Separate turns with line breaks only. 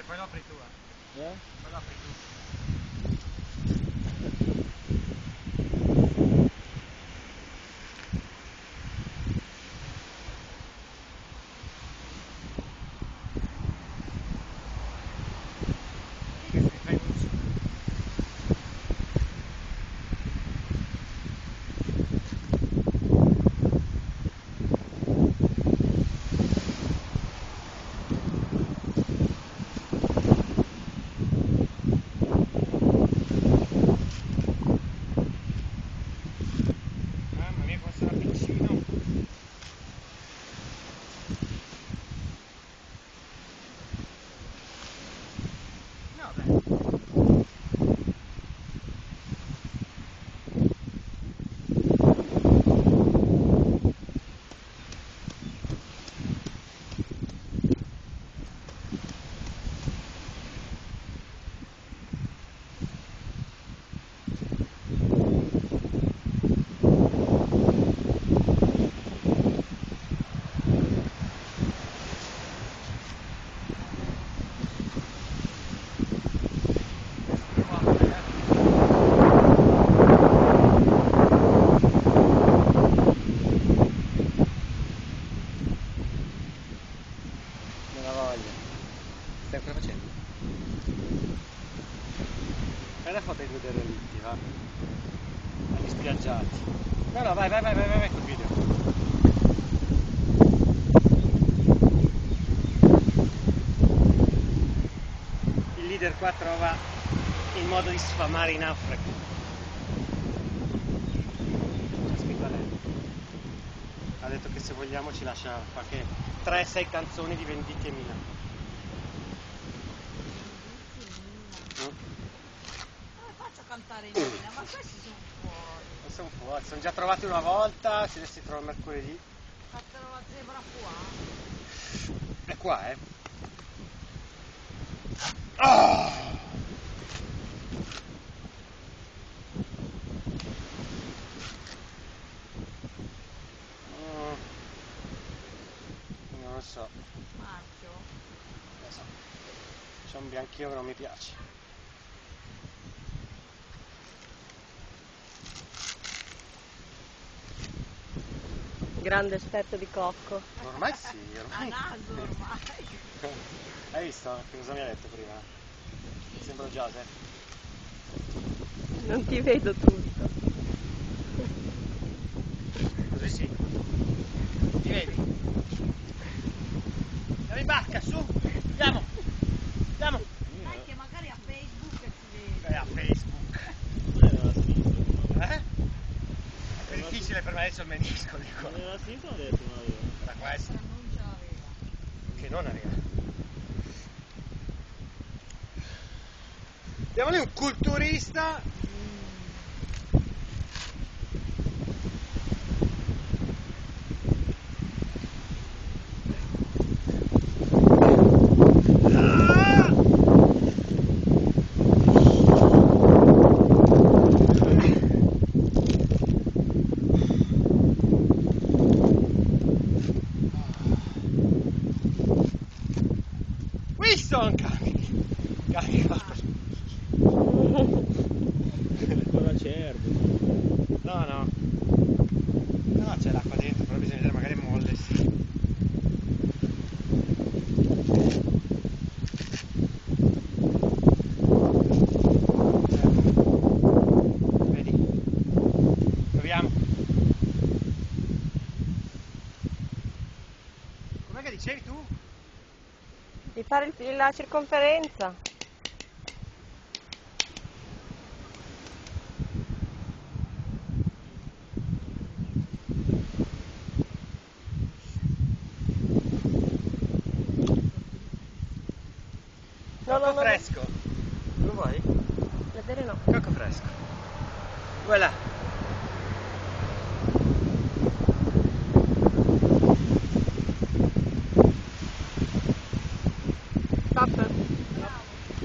sempre, poi lo apri tu,
Eh?
poi lo apri tu. Mamma mia, qua sarà piccino. No, beh.
Non la voglio. Stai ancora facendo? Fai la foto dei due derelitti, va? Agli spiaggiati. No, no, vai col video. Il leader qua trova il modo di sfamare i naufraghi. C'ha scritto a lei. Ha detto che se vogliamo ci lascia qualche 3-6 canzoni di vendicchie mila.
Come faccio a cantare in Mina? Ma questi sono fuori.
Sono fuori, sono già trovati una volta, se si trova mercoledì.
Fatelo la zebra qua.
È qua, eh? Oh! Non lo so,
Marchio.
lo so. C'è un bianchino che non mi piace.
Grande esperto di cocco.
Ormai sì,
A
ormai.
naso ormai.
Hai visto che cosa mi ha detto prima? Sembro Joseph.
Non ti vedo tutto.
Così sì. Ti vedi? Andiamo in barca, su! Andiamo! Andiamo!
Dai che magari a Facebook si vede.
A Facebook. Eh? È difficile per me adesso il menisco di qua.
Nella sinistra ho detto non aveva.
Era questo.
Non ce l'aveva.
Che non aveva. Andiamo lì un culturista. Wilson, carica.
Ancora cervo.
No, no. No, c'è l'acqua dentro, però bisogna vedere magari molle, sì. Vedi? Proviamo. Com'è che dicevi tu?
Di fare la circonferenza.
Cocco fresco. Lo vuoi?
Vedere no.
Cocco fresco. Voilà.